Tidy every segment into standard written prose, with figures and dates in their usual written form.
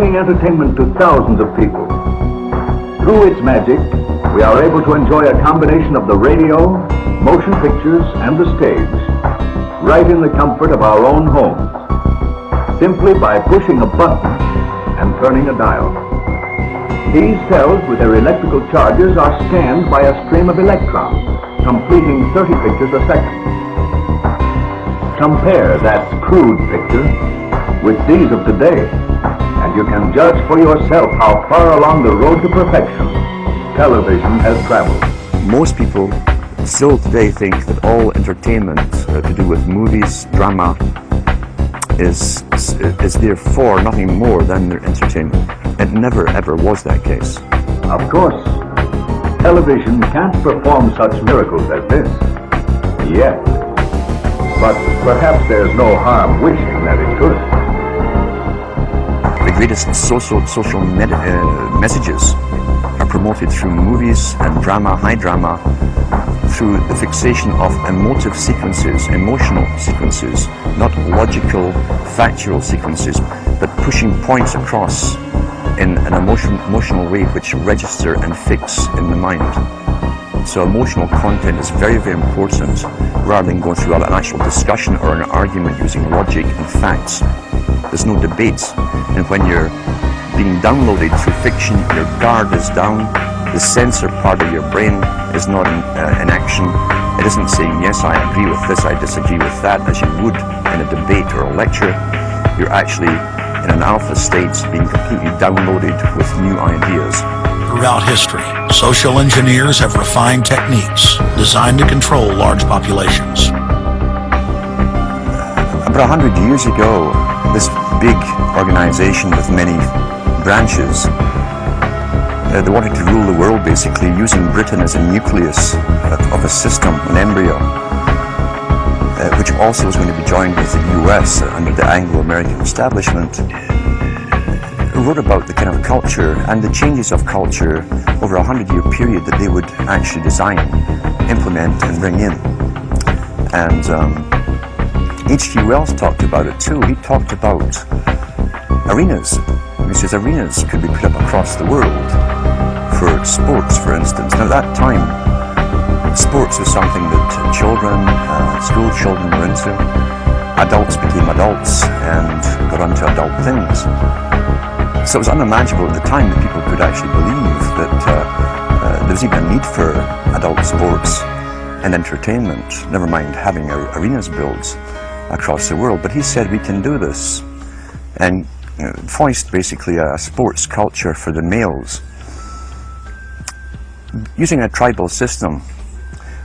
bringing entertainment to thousands of people. Through its magic, we are able to enjoy a combination of the radio, motion pictures, and the stage, right in the comfort of our own homes, simply by pushing a button and turning a dial. These cells with their electrical charges are scanned by a stream of electrons, completing 30 pictures a second. Compare that crude picture with these of today, and you can judge for yourself how far along the road to perfection television has traveled. Most people still today think that all entertainment to do with movies, drama, is therefore nothing more than their entertainment. It never ever was that case. Of course, television can't perform such miracles as this, yet. But perhaps there's no harm wishing that it could. The greatest social messages are promoted through movies and drama, high drama, through the fixation of emotive sequences, emotional sequences, not logical, factual sequences, but pushing points across in an emotional way which register and fix in the mind. So emotional content is very, very important, rather than going through an actual discussion or an argument using logic and facts. There's no debate, and when you're being downloaded through fiction, your guard is down, the sensor part of your brain is not in action. It isn't saying, yes, I agree with this, I disagree with that, as you would in a debate or a lecture. You're actually in an alpha state, being completely downloaded with new ideas. Throughout history, social engineers have refined techniques designed to control large populations. About 100 years ago, this big organization with many branches, they wanted to rule the world basically, using Britain as a nucleus of a system, an embryo, which also was going to be joined with the US under the Anglo-American establishment. Wrote about the kind of culture and the changes of culture over a 100-year period that they would actually design, implement and bring in. And H.G. Wells talked about it too. He talked about arenas. He says arenas could be put up across the world for sports, for instance. Now at that time, sports was something that children, school children were into. Adults became adults and got onto adult things. So it was unimaginable at the time that people could actually believe that there was even a need for adult sports and entertainment, never mind having arenas built across the world. But he said we can do this, and foist basically a sports culture for the males. Using a tribal system,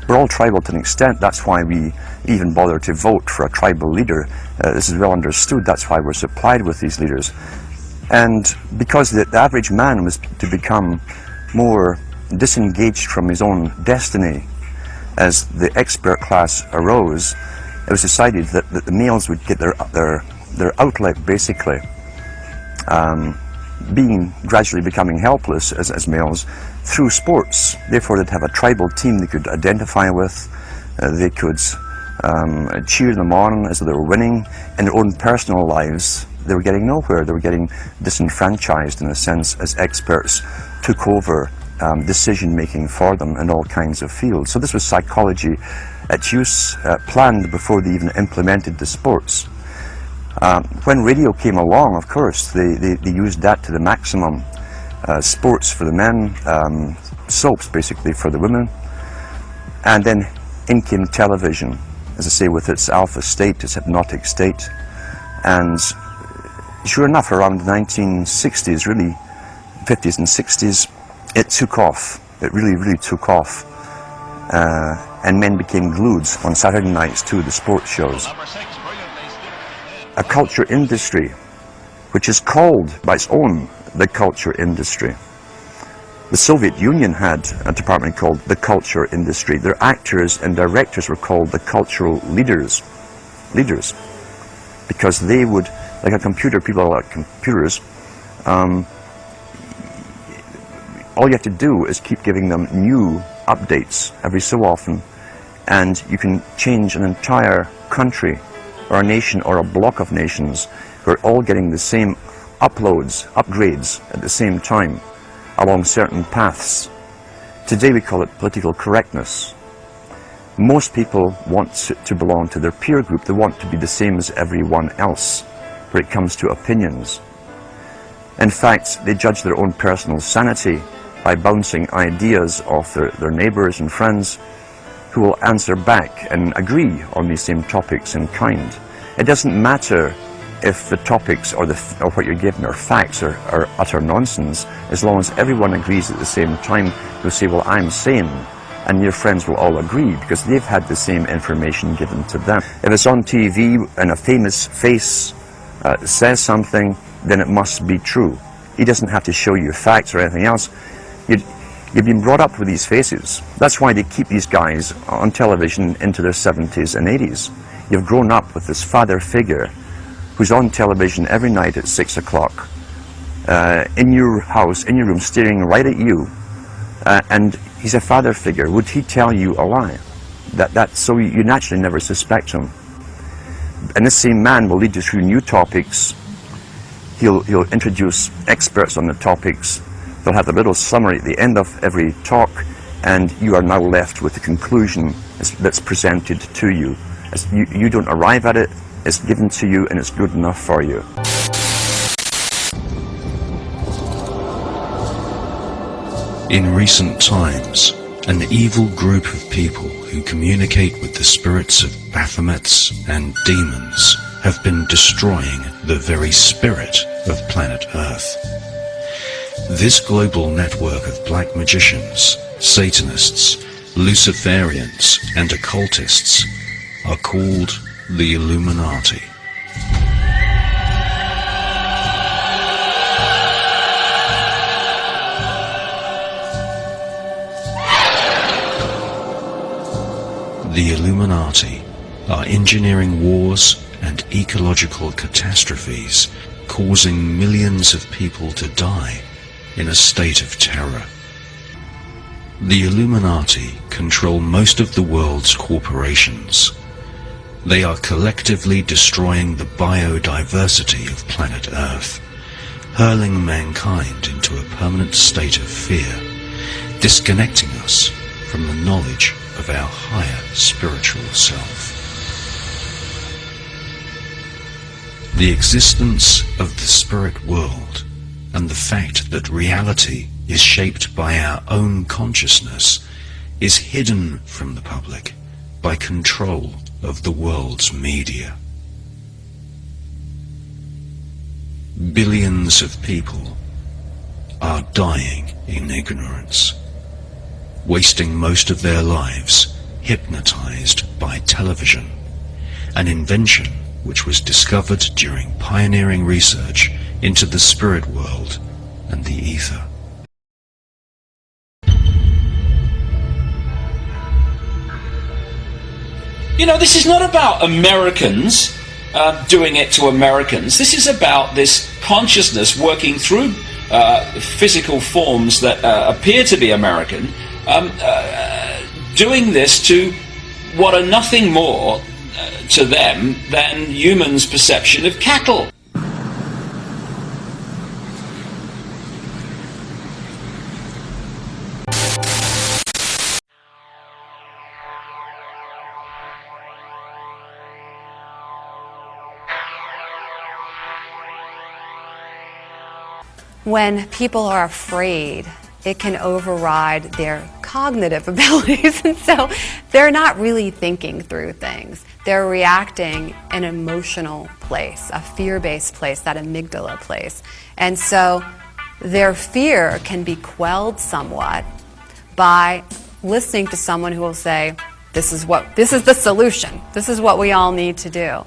we're all tribal to an extent, that's why we even bother to vote for a tribal leader. This is well understood, that's why we're supplied with these leaders. And because the average man was to become more disengaged from his own destiny as the expert class arose, it was decided that the males would get their outlet basically, gradually becoming helpless as males through sports. Therefore they'd have a tribal team they could identify with, they could cheer them on as they were winning. In their own personal lives, they were getting nowhere. They were getting disenfranchised in a sense as experts took over decision making for them in all kinds of fields. So this was psychology at use, planned before they even implemented the sports. When radio came along, of course, they used that to the maximum. Sports for the men, soaps basically for the women, and then in came television, as I say, with its alpha state, its hypnotic state. And sure enough, around the 1960s, really, 50s and 60s, it took off. It really, really took off. And men became glued on Saturday nights to the sports shows. A culture industry, which is called by its own the culture industry. The Soviet Union had a department called the culture industry. Their actors and directors were called the cultural leaders, because they would, like a computer, people like computers, all you have to do is keep giving them new updates every so often, and you can change an entire country or a nation or a block of nations who are all getting the same uploads, upgrades at the same time along certain paths. Today we call it political correctness. Most people want to belong to their peer group. They want to be the same as everyone else when it comes to opinions. In fact, they judge their own personal sanity by bouncing ideas off their neighbours and friends who will answer back and agree on these same topics in kind. It doesn't matter if the topics or what you're given are facts or utter nonsense, as long as everyone agrees at the same time. You'll say, well, I'm sane, and your friends will all agree because they've had the same information given to them. If it's on TV and a famous face says something, then it must be true. He doesn't have to show you facts or anything else. You've been brought up with these faces. That's why they keep these guys on television into their 70s and 80s. You've grown up with this father figure who's on television every night at 6 o'clock, in your house, in your room, staring right at you, and he's a father figure. Would he tell you a lie? So you naturally never suspect him. And this same man will lead you through new topics. He'll introduce experts on the topics. They'll have a little summary at the end of every talk, and you are now left with the conclusion that's presented to you. You don't arrive at it, it's given to you, and it's good enough for you. In recent times, an evil group of people who communicate with the spirits of Baphomets and demons have been destroying the very spirit of planet Earth. This global network of black magicians, Satanists, Luciferians, and occultists are called the Illuminati. The Illuminati are engineering wars and ecological catastrophes, causing millions of people to die in a state of terror. The Illuminati control most of the world's corporations. They are collectively destroying the biodiversity of planet Earth, hurling mankind into a permanent state of fear, disconnecting us from the knowledge of our higher spiritual self. The existence of the spirit world and the fact that reality is shaped by our own consciousness is hidden from the public by control of the world's media. Billions of people are dying in ignorance, wasting most of their lives hypnotized by television, an invention which was discovered during pioneering research into the spirit world and the ether. You know, this is not about Americans doing it to Americans. This is about this consciousness working through physical forms that appear to be American, doing this to what are nothing more to them than humans' perception of cattle. When people are afraid, it can override their cognitive abilities, and so they're not really thinking through things. They're reacting in an emotional place, a fear-based place, that amygdala place. And so their fear can be quelled somewhat by listening to someone who will say, this is the solution. This is what we all need to do.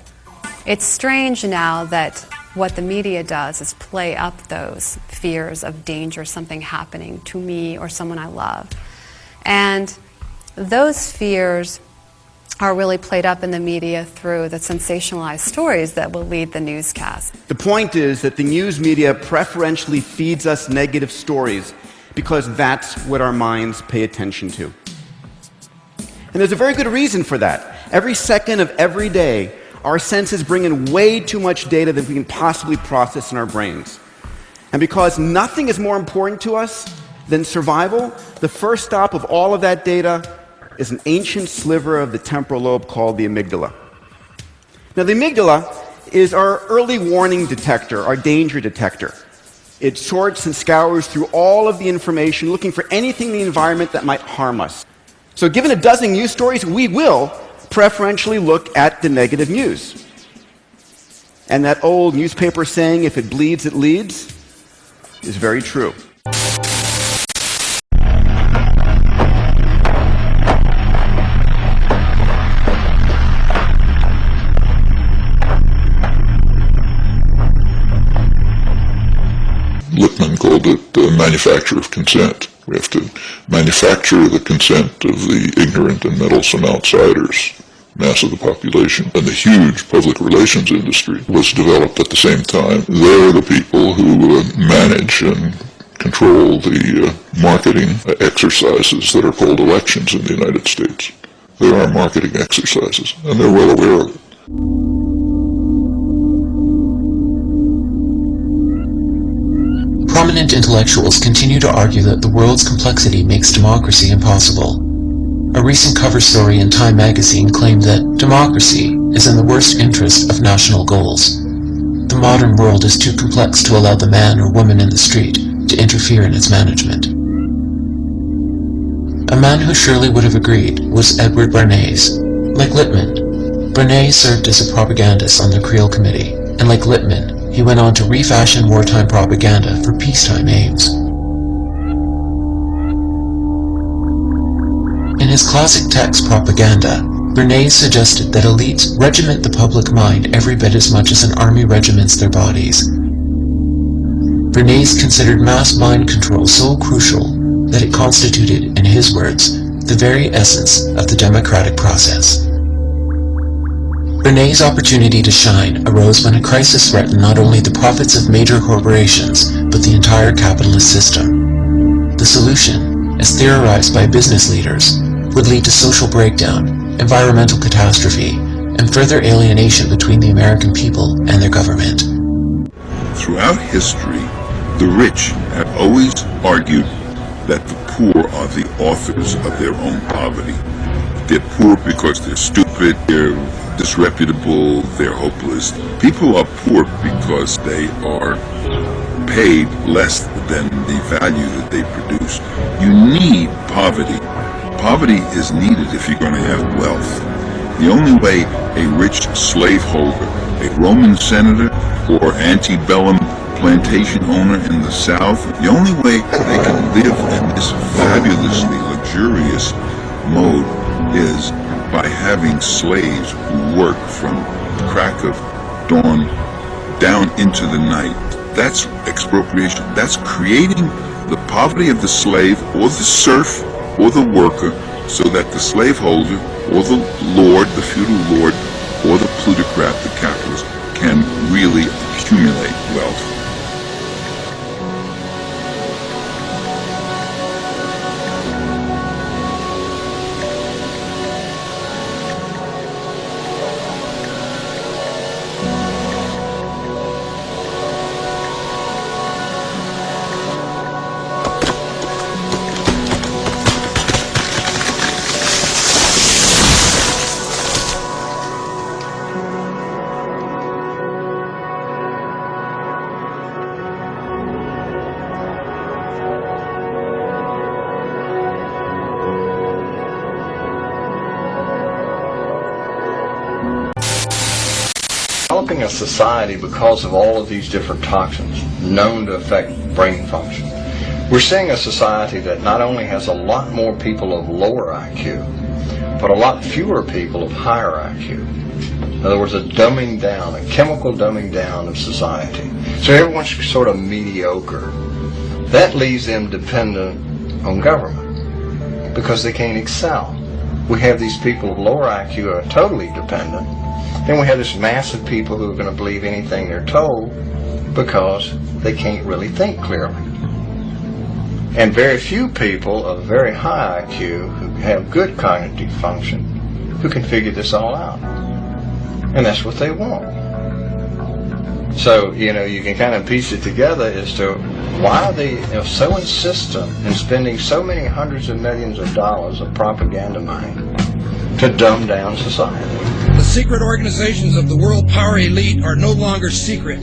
It's strange now that what the media does is play up those fears of danger, something happening to me or someone I love. And those fears are really played up in the media through the sensationalized stories that will lead the newscast. The point is that the news media preferentially feeds us negative stories because that's what our minds pay attention to. And there's a very good reason for that. Every second of every day, our senses bring in way too much data that we can possibly process in our brains. And because nothing is more important to us than survival, the first stop of all of that data is an ancient sliver of the temporal lobe called the amygdala. Now, the amygdala is our early warning detector, our danger detector. It sorts and scours through all of the information, looking for anything in the environment that might harm us. So given a dozen news stories, we will preferentially look at the negative news. And that old newspaper saying, if it bleeds, it leads, is very true. Lippmann called it the manufacture of consent. We have to manufacture the consent of the ignorant and meddlesome outsiders, mass of the population. And the huge public relations industry was developed at the same time. They're the people who manage and control the marketing exercises that are called elections in the United States. They are marketing exercises, and they're well aware of it. Prominent intellectuals continue to argue that the world's complexity makes democracy impossible. A recent cover story in Time magazine claimed that democracy is in the worst interest of national goals. The modern world is too complex to allow the man or woman in the street to interfere in its management. A man who surely would have agreed was Edward Bernays. Like Lippmann, Bernays served as a propagandist on the Creel Committee, and like Lippmann, he went on to refashion wartime propaganda for peacetime aims. In his classic text Propaganda, Bernays suggested that elites regiment the public mind every bit as much as an army regiments their bodies. Bernays considered mass mind control so crucial that it constituted, in his words, the very essence of the democratic process. Bernays' opportunity to shine arose when a crisis threatened not only the profits of major corporations, but the entire capitalist system. The solution, as theorized by business leaders, would lead to social breakdown, environmental catastrophe, and further alienation between the American people and their government. Throughout history, the rich have always argued that the poor are the authors of their own poverty. They're poor because they're stupid, they're disreputable, they're hopeless. People are poor because they are paid less than the value that they produce. You need poverty. Poverty is needed if you're going to have wealth. The only way a rich slaveholder, a Roman senator, or antebellum plantation owner in the South, the only way they can live in this fabulously luxurious mode is by having slaves who work from the crack of dawn down into the night. That's expropriation. That's creating the poverty of the slave or the serf or the worker so that the slaveholder or the lord, the feudal lord, or the plutocrat, the capitalist, can really accumulate wealth. Developing a society because of all of these different toxins known to affect brain function. We're seeing a society that not only has a lot more people of lower IQ, but a lot fewer people of higher IQ. In other words, a dumbing down, a chemical dumbing down of society. So everyone's sort of mediocre. That leaves them dependent on government because they can't excel. We have these people of lower IQ who are totally dependent. Then we have this mass of people who are going to believe anything they're told because they can't really think clearly. And very few people of very high IQ who have good cognitive function who can figure this all out. And that's what they want. So, you can kind of piece it together as to why are they so insistent in spending so many hundreds of millions of dollars of propaganda money to dumb down society. The secret organizations of the world power elite are no longer secret.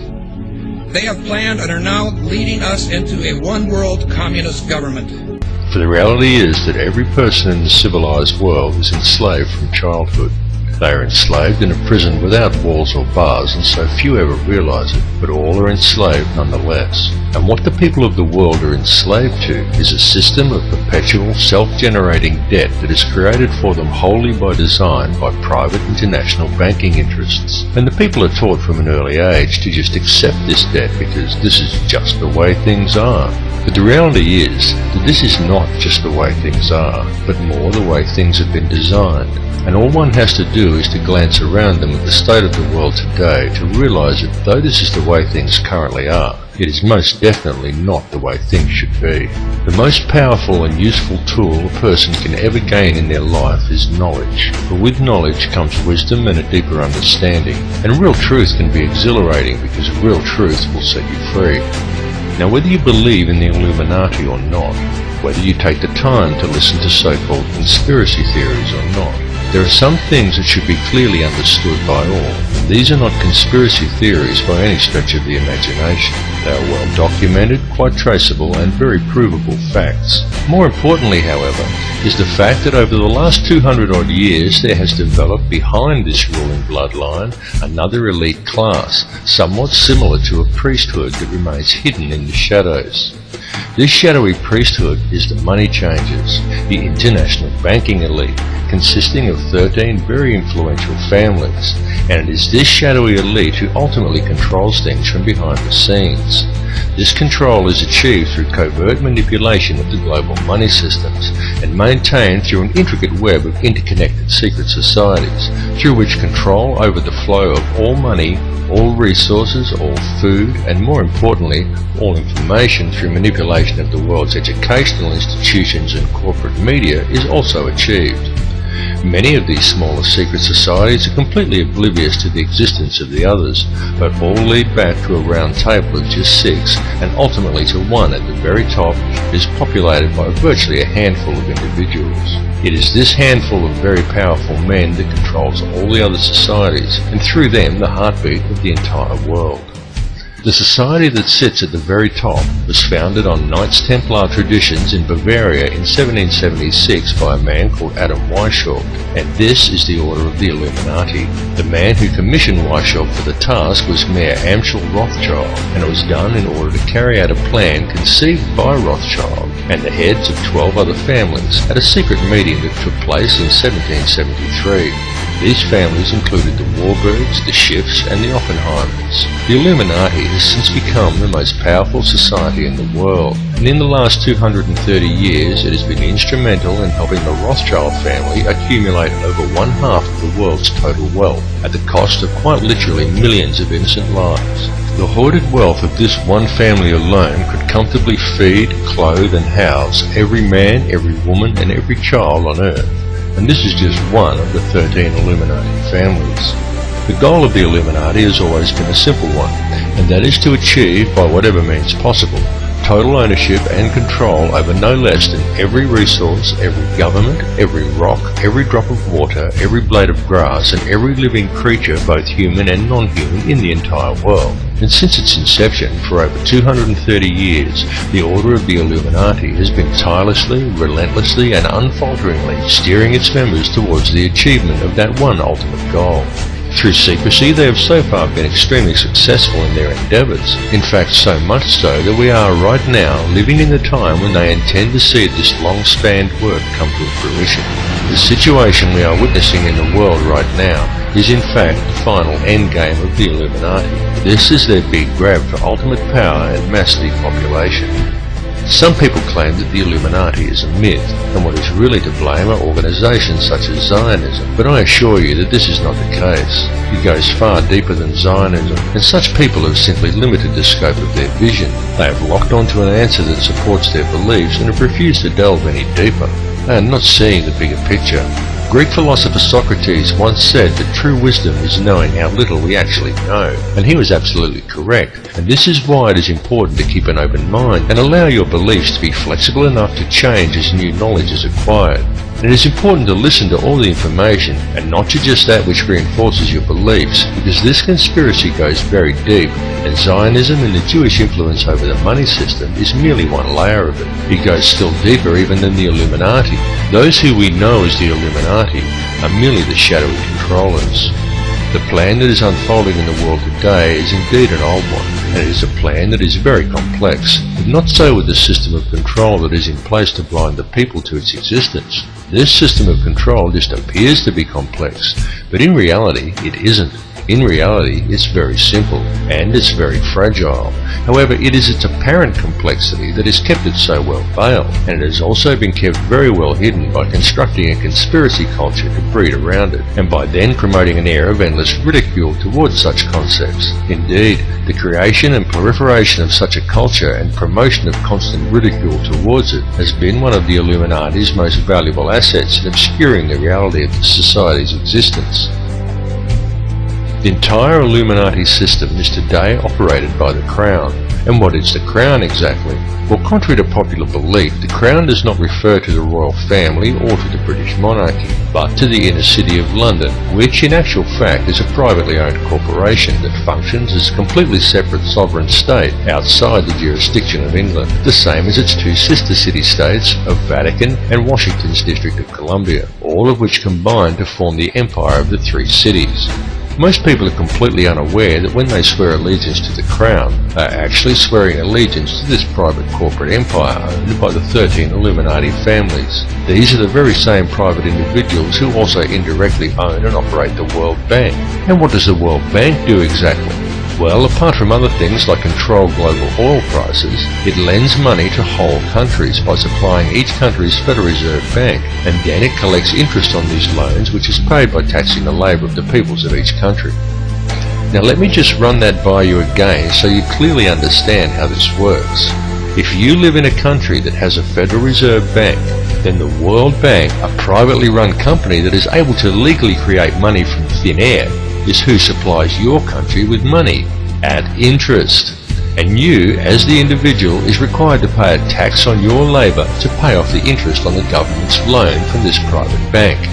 They have planned and are now leading us into a one-world communist government. For the reality is that every person in the civilized world is enslaved from childhood. They are enslaved in a prison without walls or bars, and so few ever realize it, but all are enslaved nonetheless. And what the people of the world are enslaved to is a system of perpetual self-generating debt that is created for them wholly by design by private international banking interests. And the people are taught from an early age to just accept this debt because this is just the way things are. But the reality is that this is not just the way things are, but more the way things have been designed. And all one has to do is to glance around them at the state of the world today to realize that though this is the way things currently are, it is most definitely not the way things should be. The most powerful and useful tool a person can ever gain in their life is knowledge. For with knowledge comes wisdom and a deeper understanding. And real truth can be exhilarating because real truth will set you free. Now whether you believe in the Illuminati or not, whether you take the time to listen to so-called conspiracy theories or not, there are some things that should be clearly understood by all. These are not conspiracy theories by any stretch of the imagination. They are well documented, quite traceable, and very provable facts. More importantly, however, is the fact that over the last 200 odd years there has developed behind this ruling bloodline another elite class, somewhat similar to a priesthood that remains hidden in the shadows. This shadowy priesthood is the money changers, the international banking elite, consisting of 13 very influential families, and it is this shadowy elite who ultimately controls things from behind the scenes. This control is achieved through covert manipulation of the global money systems and maintained through an intricate web of interconnected secret societies, through which control over the flow of all money, all resources, all food, and more importantly, all information through manipulation of the world's educational institutions and corporate media is also achieved. Many of these smaller secret societies are completely oblivious to the existence of the others, but all lead back to a round table of just 6, and ultimately to one at the very top that is populated by virtually a handful of individuals. It is this handful of very powerful men that controls all the other societies, and through them the heartbeat of the entire world. The society that sits at the very top was founded on Knights Templar traditions in Bavaria in 1776 by a man called Adam Weishaupt, and this is the Order of the Illuminati. The man who commissioned Weishaupt for the task was Mayor Amschel Rothschild, and it was done in order to carry out a plan conceived by Rothschild and the heads of 12 other families at a secret meeting that took place in 1773. These families included the Warburgs, the Schiffs, and the Oppenheimers. The Illuminati has since become the most powerful society in the world, and in the last 230 years it has been instrumental in helping the Rothschild family accumulate over 1/2 of the world's total wealth, at the cost of quite literally millions of innocent lives. The hoarded wealth of this one family alone could comfortably feed, clothe, and house every man, every woman, and every child on Earth. And this is just one of the 13 Illuminati families. The goal of the Illuminati has always been a simple one, and that is to achieve, by whatever means possible, total ownership and control over no less than every resource, every government, every rock, every drop of water, every blade of grass, and every living creature, both human and non-human, in the entire world. And since its inception, for over 230 years, the Order of the Illuminati has been tirelessly, relentlessly, and unfalteringly steering its members towards the achievement of that one ultimate goal. Through secrecy, they have so far been extremely successful in their endeavours. In fact, so much so that we are right now living in the time when they intend to see this long-spanned work come to fruition. The situation we are witnessing in the world right now is in fact the final endgame of the Illuminati. This is their big grab for ultimate power and mass depopulation. Some people claim that the Illuminati is a myth, and what is really to blame are organizations such as Zionism, but I assure you that this is not the case. It goes far deeper than Zionism, and such people have simply limited the scope of their vision. They have locked onto an answer that supports their beliefs and have refused to delve any deeper. They are not seeing the bigger picture. Greek philosopher Socrates once said that true wisdom is knowing how little we actually know, and he was absolutely correct. And this is why it is important to keep an open mind and allow your beliefs to be flexible enough to change as new knowledge is acquired. And it is important to listen to all the information and not to just that which reinforces your beliefs, because this conspiracy goes very deep, and Zionism and the Jewish influence over the money system is merely one layer of it. It goes still deeper even than the Illuminati. Those who we know as the Illuminati are merely the shadowy controllers. The plan that is unfolding in the world today is indeed an old one, and it is a plan that is very complex, but not so with the system of control that is in place to blind the people to its existence. This system of control just appears to be complex, but in reality it isn't. In reality, it's very simple, and it's very fragile. However, it is its apparent complexity that has kept it so well veiled, and it has also been kept very well hidden by constructing a conspiracy culture to breed around it, and by then promoting an air of endless ridicule towards such concepts. Indeed, the creation and proliferation of such a culture and promotion of constant ridicule towards it has been one of the Illuminati's most valuable assets in obscuring the reality of the society's existence. The entire Illuminati system is today operated by the Crown. And what is the Crown exactly? Well, contrary to popular belief, the Crown does not refer to the royal family or to the British monarchy, but to the inner city of London, which in actual fact is a privately owned corporation that functions as a completely separate sovereign state outside the jurisdiction of England, the same as its two sister city-states of Vatican and Washington's District of Columbia, all of which combine to form the Empire of the Three Cities. Most people are completely unaware that when they swear allegiance to the Crown, they are actually swearing allegiance to this private corporate empire owned by the 13 Illuminati families. These are the very same private individuals who also indirectly own and operate the World Bank. And what does the World Bank do exactly? Well, apart from other things like control global oil prices, it lends money to whole countries by supplying each country's Federal Reserve Bank, and then it collects interest on these loans, which is paid by taxing the labour of the peoples of each country. Now let me just run that by you again so you clearly understand how this works. If you live in a country that has a Federal Reserve Bank, then the World Bank, a privately run company that is able to legally create money from thin air, is who supplies your country with money at interest. And you, as the individual, is required to pay a tax on your labour to pay off the interest on the government's loan from this private bank.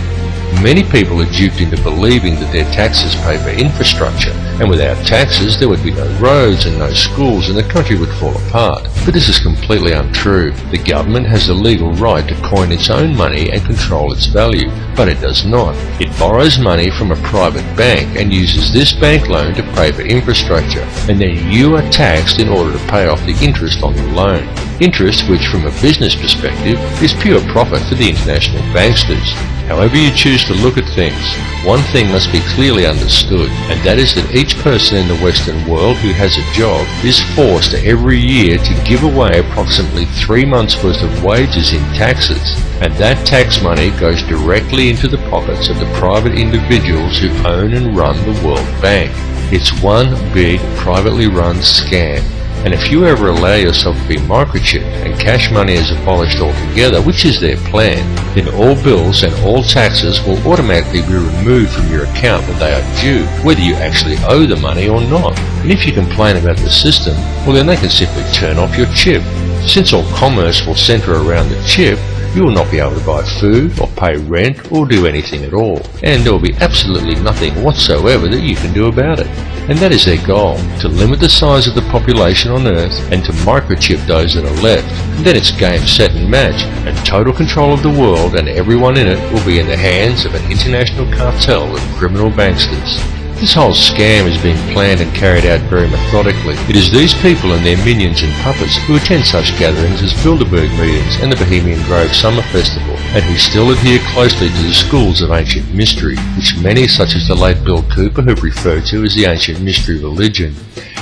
Many people are duped into believing that their taxes pay for infrastructure, and without taxes there would be no roads and no schools and the country would fall apart. But this is completely untrue. The government has the legal right to coin its own money and control its value, but it does not. It borrows money from a private bank and uses this bank loan to pay for infrastructure, and then you are taxed in order to pay off the interest on the loan. Interest which, from a business perspective, is pure profit for the international banksters. However you choose to look at things, one thing must be clearly understood, and that is that each person in the Western world who has a job is forced every year to give away approximately 3 months' worth of wages in taxes, and that tax money goes directly into the pockets of the private individuals who own and run the World Bank. It's one big privately run scam. And if you ever allow yourself to be microchipped and cash money is abolished altogether, which is their plan, then all bills and all taxes will automatically be removed from your account when they are due, whether you actually owe the money or not. And if you complain about the system, well then they can simply turn off your chip. Since all commerce will centre around the chip, you will not be able to buy food or pay rent or do anything at all, and there will be absolutely nothing whatsoever that you can do about it. And that is their goal, to limit the size of the population on Earth and to microchip those that are left. And then it's game, set and match, and total control of the world and everyone in it will be in the hands of an international cartel of criminal banksters. This whole scam is being planned and carried out very methodically. It is these people and their minions and puppets who attend such gatherings as Bilderberg meetings and the Bohemian Grove Summer Festival, and who still adhere closely to the schools of ancient mystery, which many such as the late Bill Cooper have referred to as the ancient mystery religion.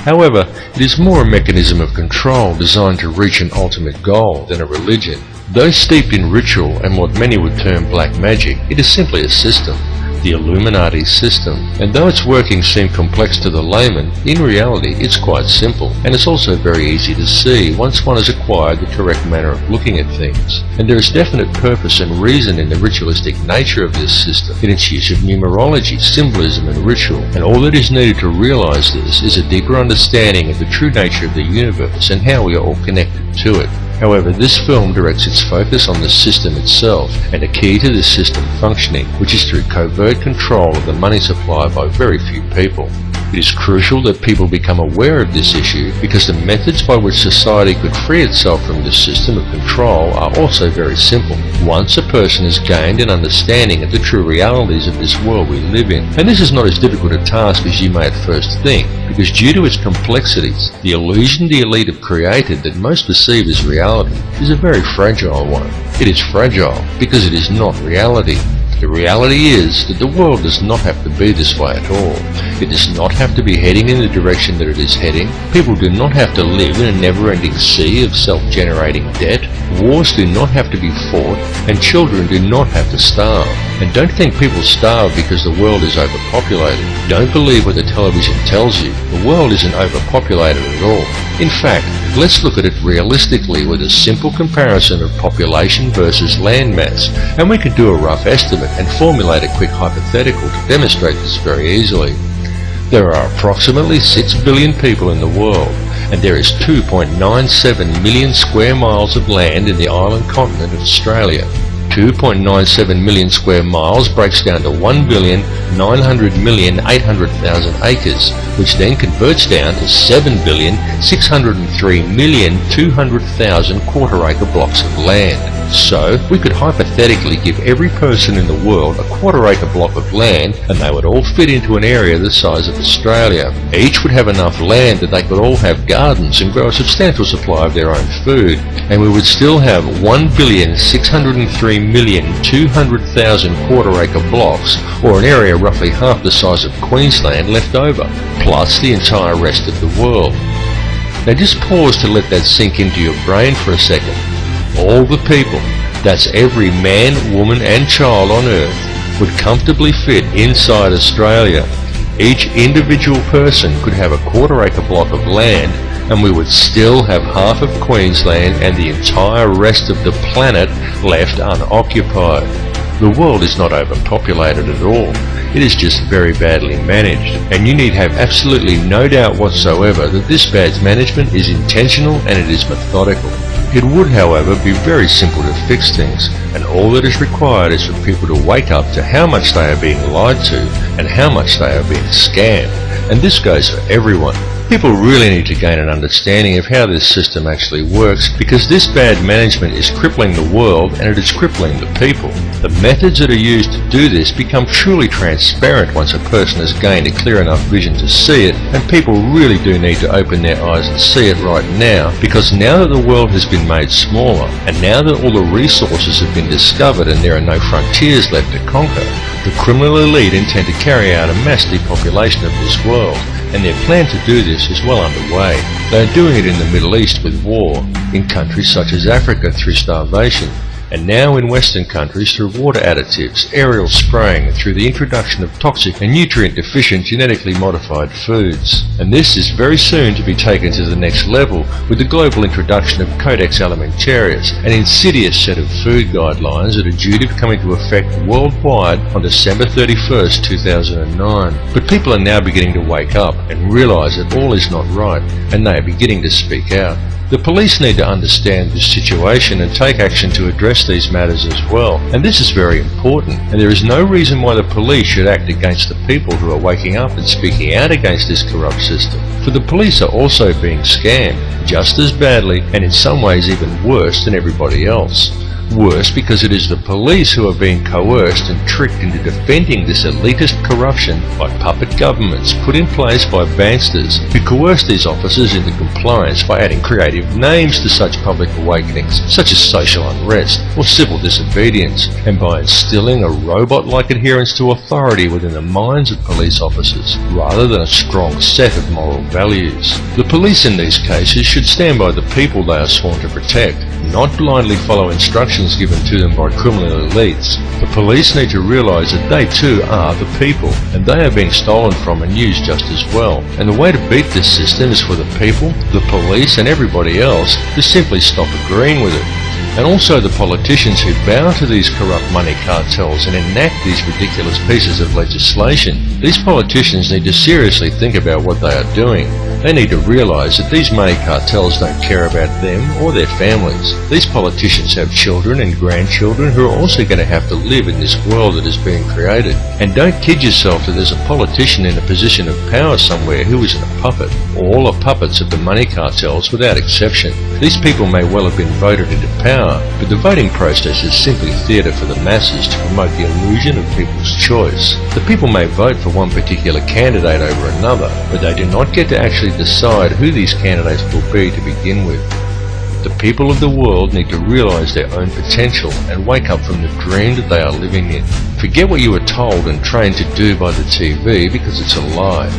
However, it is more a mechanism of control designed to reach an ultimate goal than a religion. Though steeped in ritual and what many would term black magic, it is simply a system. the Illuminati system. And though its workings seem complex to the layman, in reality it's quite simple, and it's also very easy to see once one has acquired the correct manner of looking at things. And there is definite purpose and reason in the ritualistic nature of this system, in its use of numerology, symbolism and ritual, and all that is needed to realize this is a deeper understanding of the true nature of the universe and how we are all connected to it. However, this film directs its focus on the system itself and a key to this system functioning, which is through covert control of the money supply by very few people. It is crucial that people become aware of this issue because the methods by which society could free itself from this system of control are also very simple. Once a person has gained an understanding of the true realities of this world we live in, and this is not as difficult a task as you may at first think, because due to its complexities, the illusion the elite have created that most perceive as reality is a very fragile one. It is fragile because it is not reality. The reality is that the world does not have to be this way at all. It does not have to be heading in the direction that it is heading. People do not have to live in a never-ending sea of self-generating debt. Wars do not have to be fought, and children do not have to starve. And don't think people starve because the world is overpopulated. Don't believe what the television tells you. The world isn't overpopulated at all. In fact, let's look at it realistically with a simple comparison of population versus land mass, and we can do a rough estimate and formulate a quick hypothetical to demonstrate this very easily. There are approximately 6 billion people in the world, and there is 2.97 million square miles of land in the island continent of Australia. 2.97 million square miles breaks down to 1,900,800,000 acres, which then converts down to 7,603,200,000 quarter-acre blocks of land. So, we could hypothetically give every person in the world a quarter-acre block of land, and they would all fit into an area the size of Australia. Each would have enough land that they could all have gardens and grow a substantial supply of their own food, and we would still have 1,603,200,000 quarter-acre blocks, or an area roughly half the size of Queensland, left over, plus the entire rest of the world. Now just pause to let that sink into your brain for a second. All the people, that's every man, woman and child on Earth, would comfortably fit inside Australia. Each individual person could have a quarter-acre block of land, and we would still have half of Queensland and the entire rest of the planet left unoccupied. The world is not overpopulated at all. It is just very badly managed, and you need have absolutely no doubt whatsoever that this bad management is intentional and it is methodical. It would, however, be very simple to fix things, and all that is required is for people to wake up to how much they are being lied to and how much they are being scammed. And this goes for everyone. People really need to gain an understanding of how this system actually works, because this bad management is crippling the world and it is crippling the people. The methods that are used to do this become truly transparent once a person has gained a clear enough vision to see it, and people really do need to open their eyes and see it right now, because now that the world has been made smaller, and now that all the resources have been discovered and there are no frontiers left to conquer, the criminal elite intend to carry out a mass depopulation of this world, and their plan to do this is well underway. They are doing it in the Middle East with war, in countries such as Africa through starvation, and now in Western countries through water additives, aerial spraying, and through the introduction of toxic and nutrient-deficient genetically modified foods. And this is very soon to be taken to the next level with the global introduction of Codex Alimentarius, an insidious set of food guidelines that are due to come into effect worldwide on December 31st, 2009. But people are now beginning to wake up and realise that all is not right, and they are beginning to speak out. The police need to understand this situation and take action to address these matters as well, and this is very important, and there is no reason why the police should act against the people who are waking up and speaking out against this corrupt system, for the police are also being scammed, just as badly and in some ways even worse than everybody else. Worse because it is the police who are being coerced and tricked into defending this elitist corruption by puppet governments put in place by banksters who coerce these officers into compliance by adding creative names to such public awakenings, such as social unrest or civil disobedience, and by instilling a robot-like adherence to authority within the minds of police officers, rather than a strong set of moral values. The police in these cases should stand by the people they are sworn to protect, not blindly follow instructions instructions given to them by criminal elites. The police need to realise that they too are the people, and they are being stolen from and used just as well. And the way to beat this system is for the people, the police and everybody else to simply stop agreeing with it. And also the politicians who bow to these corrupt money cartels and enact these ridiculous pieces of legislation. These politicians need to seriously think about what they are doing. They need to realise that these money cartels don't care about them or their families. These politicians have children and grandchildren who are also going to have to live in this world that is being created. And don't kid yourself that there's a politician in a position of power somewhere who isn't a puppet. All are puppets of the money cartels without exception. These people may well have been voted into power, but the voting process is simply theatre for the masses to promote the illusion of people's choice. The people may vote for one particular candidate over another, but they do not get to actually decide who these candidates will be to begin with. The people of the world need to realise their own potential and wake up from the dream that they are living in. Forget what you were told and trained to do by the TV, because it's a lie.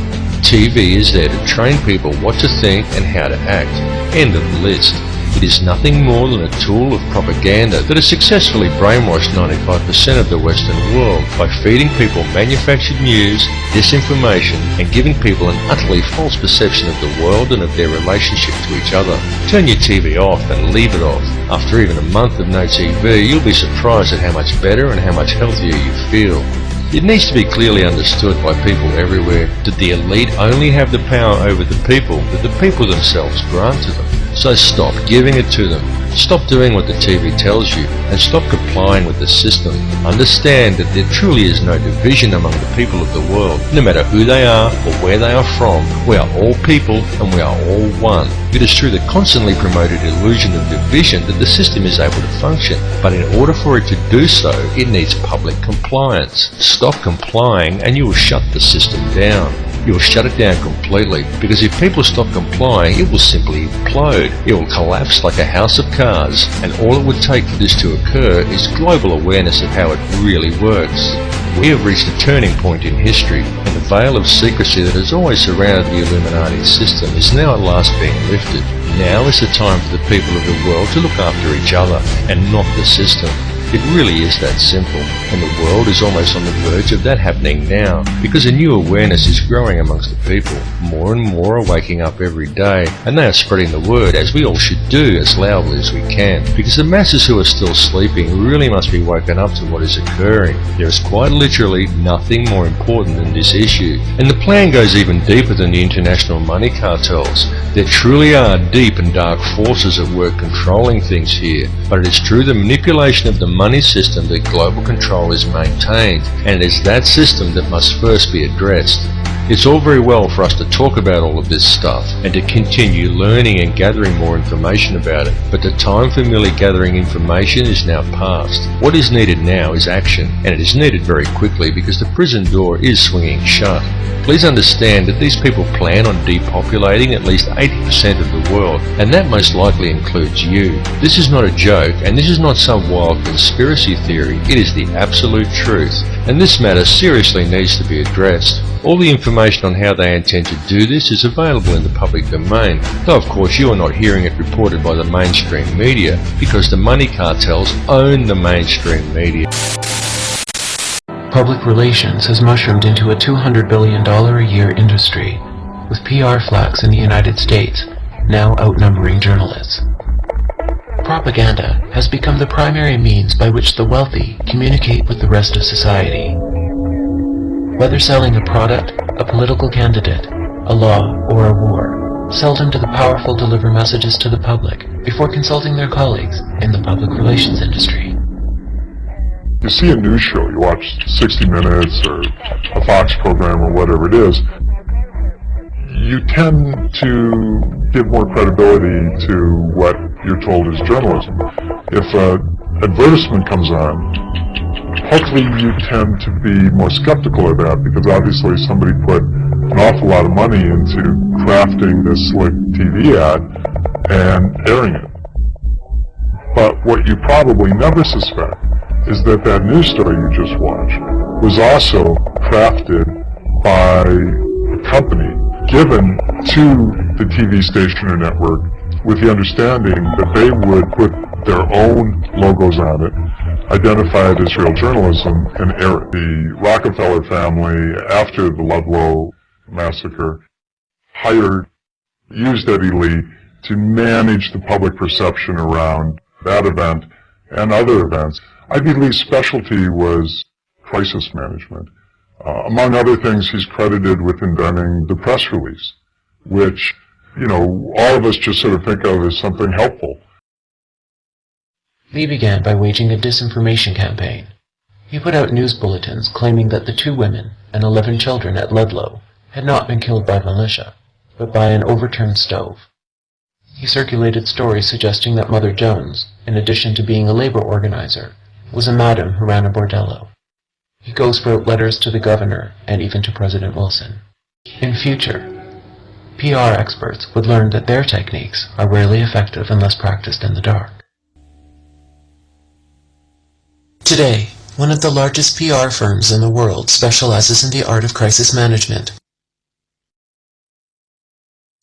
TV is there to train people what to think and how to act. End of the list. It is nothing more than a tool of propaganda that has successfully brainwashed 95% of the Western world by feeding people manufactured news, disinformation, and giving people an utterly false perception of the world and of their relationship to each other. Turn your TV off and leave it off. After even a month of no TV, you'll be surprised at how much better and how much healthier you feel. It needs to be clearly understood by people everywhere that the elite only have the power over the people that the people themselves grant to them. So stop giving it to them. Stop doing what the TV tells you and stop complying with the system. Understand that there truly is no division among the people of the world. No matter who they are or where they are from, we are all people and we are all one. It is through the constantly promoted illusion of division that the system is able to function, but in order for it to do so, it needs public compliance. Stop complying and you will shut the system down. You will shut it down completely, because if people stop complying, it will simply implode. It will collapse like a house of cards, and all it would take for this to occur is global awareness of how it really works. We have reached a turning point in history, and the veil of secrecy that has always surrounded the Illuminati system is now at last being lifted. Now is the time for the people of the world to look after each other, and not the system. It really is that simple, and the world is almost on the verge of that happening now, because a new awareness is growing amongst the people. More and more are waking up every day, and they are spreading the word, as we all should do, as loudly as we can, because the masses who are still sleeping really must be woken up to what is occurring. There is quite literally nothing more important than this issue, and the plan goes even deeper than the international money cartels. There truly are deep and dark forces at work controlling things here, but it is through the manipulation of the money system that global control is maintained, and it is that system that must first be addressed. It's all very well for us to talk about all of this stuff and to continue learning and gathering more information about it, but the time for merely gathering information is now past. What is needed now is action, and it is needed very quickly because the prison door is swinging shut. Please understand that these people plan on depopulating at least 80% of the world, and that most likely includes you. This is not a joke, and this is not some wild conspiracy theory. It is the absolute truth, and this matter seriously needs to be addressed. All the information on how they intend to do this is available in the public domain, though of course you are not hearing it reported by the mainstream media, because the money cartels own the mainstream media. Public relations has mushroomed into a $200 billion a year industry, with PR flacks in the United States now outnumbering journalists. Propaganda has become the primary means by which the wealthy communicate with the rest of society. Whether selling a product, a political candidate, a law, or a war, seldom do the powerful deliver messages to the public before consulting their colleagues in the public relations industry. You see a news show, you watch 60 Minutes or a Fox program or whatever it is, you tend to give more credibility to what you're told is journalism. If an advertisement comes on, hopefully you tend to be more skeptical of that, because obviously somebody put an awful lot of money into crafting this slick TV ad and airing it. But what you probably never suspect is that that news story you just watched was also crafted by a company given to the TV station or network with the understanding that they would put their own logos on it, identified as real journalism, and air it. The Rockefeller family, after the Ludlow massacre, used Eddie Lee to manage the public perception around that event and other events. Ivy Lee's specialty was crisis management. Among other things, he's credited with inventing the press release, which, all of us just sort of think of as something helpful. Lee began by waging a disinformation campaign. He put out news bulletins claiming that the 2 women and 11 children at Ludlow had not been killed by militia, but by an overturned stove. He circulated stories suggesting that Mother Jones, in addition to being a labor organizer, was a madam who ran a bordello. He ghost wrote letters to the governor and even to President Wilson. In future, PR experts would learn that their techniques are rarely effective unless practiced in the dark. Today, one of the largest PR firms in the world specializes in the art of crisis management.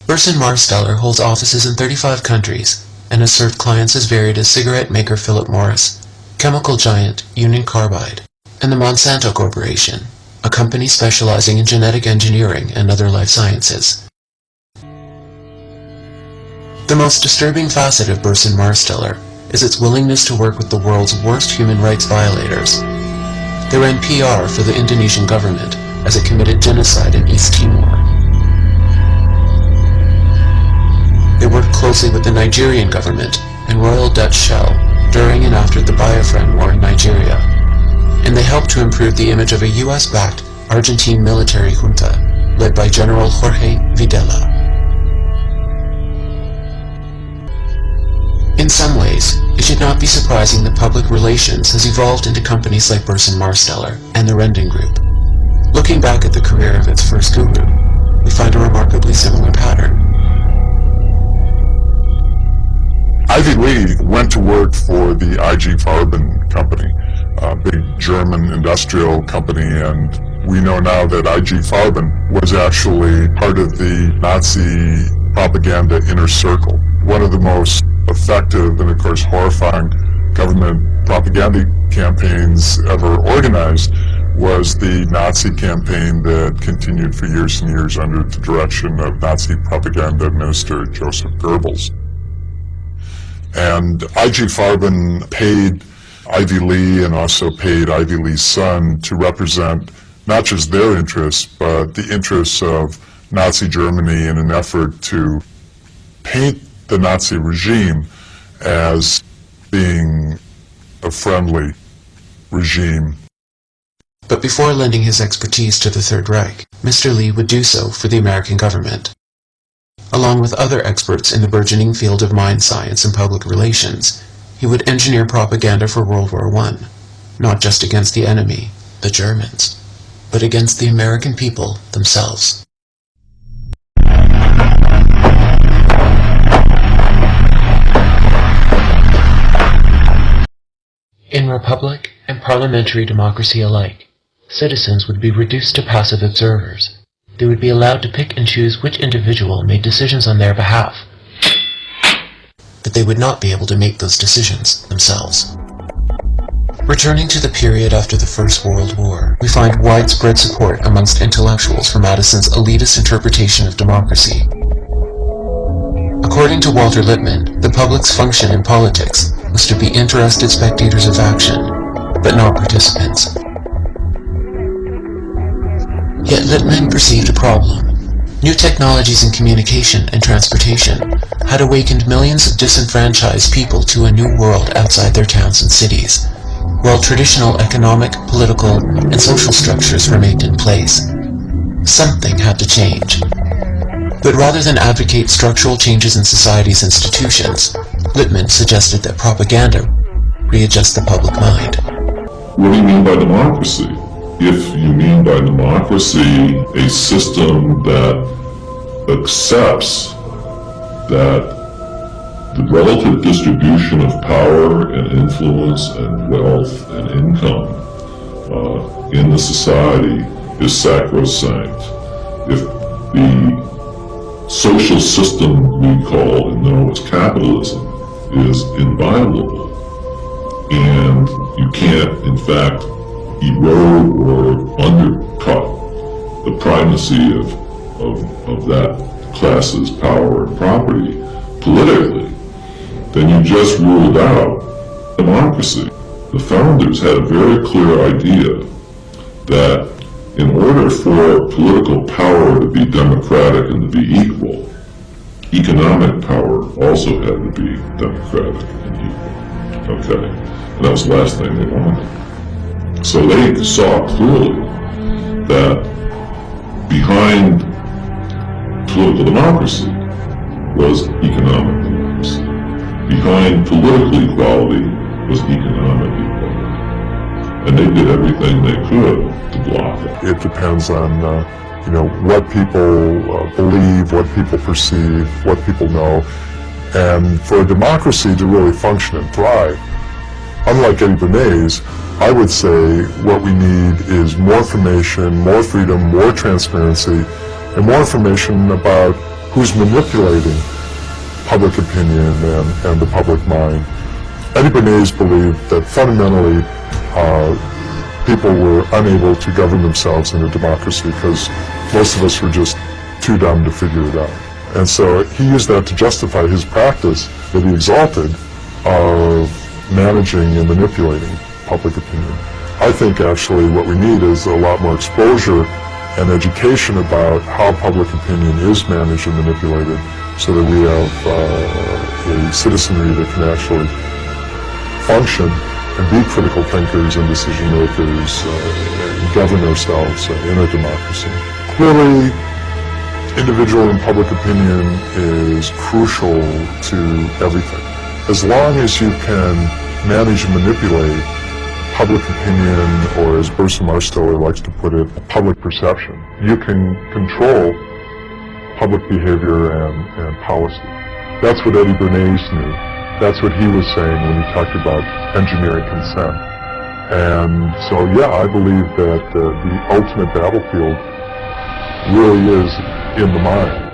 Burson Marsteller holds offices in 35 countries and has served clients as varied as cigarette maker Philip Morris, chemical giant Union Carbide, and the Monsanto Corporation, a company specializing in genetic engineering and other life sciences. The most disturbing facet of Burson Marsteller is its willingness to work with the world's worst human rights violators. They ran PR for the Indonesian government as it committed genocide in East Timor. They worked closely with the Nigerian government and Royal Dutch Shell during and after the Biafran War in Nigeria, and they helped to improve the image of a US-backed Argentine military junta led by General Jorge Videla. In some ways, it should not be surprising that public relations has evolved into companies like Burson Marsteller and the Rending Group. Looking back at the career of its first guru, we find a remarkably similar pattern. Ivy Lee went to work for the IG Farben company, a big German industrial company, and we know now that IG Farben was actually part of the Nazi propaganda inner circle. One of the most effective and, of course, horrifying government propaganda campaigns ever organized was the Nazi campaign that continued for years and years under the direction of Nazi propaganda minister Joseph Goebbels. And IG Farben paid Ivy Lee and also paid Ivy Lee's son to represent not just their interests, but the interests of Nazi Germany in an effort to paint the Nazi regime as being a friendly regime. But before lending his expertise to the Third Reich, Mr. Lee would do so for the American government. Along with other experts in the burgeoning field of mind science and public relations, he would engineer propaganda for World War I, not just against the enemy, the Germans, but against the American people themselves. In republic and parliamentary democracy alike, citizens would be reduced to passive observers. They would be allowed to pick and choose which individual made decisions on their behalf, but they would not be able to make those decisions themselves. Returning to the period after the First World War, we find widespread support amongst intellectuals for Madison's elitist interpretation of democracy. According to Walter Lippmann, the public's function in politics was to be interested spectators of action, but not participants. Yet Lippmann perceived a problem. New technologies in communication and transportation had awakened millions of disenfranchised people to a new world outside their towns and cities, while traditional economic, political, and social structures remained in place. Something had to change. But rather than advocate structural changes in society's institutions, Lippmann suggested that propaganda readjust the public mind. What do you mean by democracy? If you mean by democracy a system that accepts that the relative distribution of power and influence and wealth and income in the society is sacrosanct. If the social system we call and know as capitalism is inviolable, and you can't, in fact, erode or undercut the primacy of that class's power and property politically, then you just ruled out democracy. The founders had a very clear idea that in order for political power to be democratic and to be equal, economic power also had to be democratic and equal. Okay? And that was the last thing they wanted. So they saw clearly that behind political democracy was economic democracy. Behind political equality was economic equality. And they did everything they could to block it. It depends on what people believe, what people perceive, what people know. And for a democracy to really function and thrive, unlike Eddie Bernays, I would say what we need is more information, more freedom, more transparency, and more information about who's manipulating public opinion and the public mind. Eddie Bernays believed that fundamentally people were unable to govern themselves in a democracy because most of us were just too dumb to figure it out. And so he used that to justify his practice that he exalted of managing and manipulating public opinion. I think actually what we need is a lot more exposure and education about how public opinion is managed and manipulated so that we have a citizenry that can actually function and be critical thinkers and decision makers and govern ourselves in a democracy. Clearly, individual and public opinion is crucial to everything. As long as you can manage and manipulate public opinion, or as Bursa Marsteller likes to put it, public perception, you can control public behavior and policy. That's what Eddie Bernays knew. That's what he was saying when he talked about engineering consent. And so, yeah, I believe that the ultimate battlefield really is in the mind.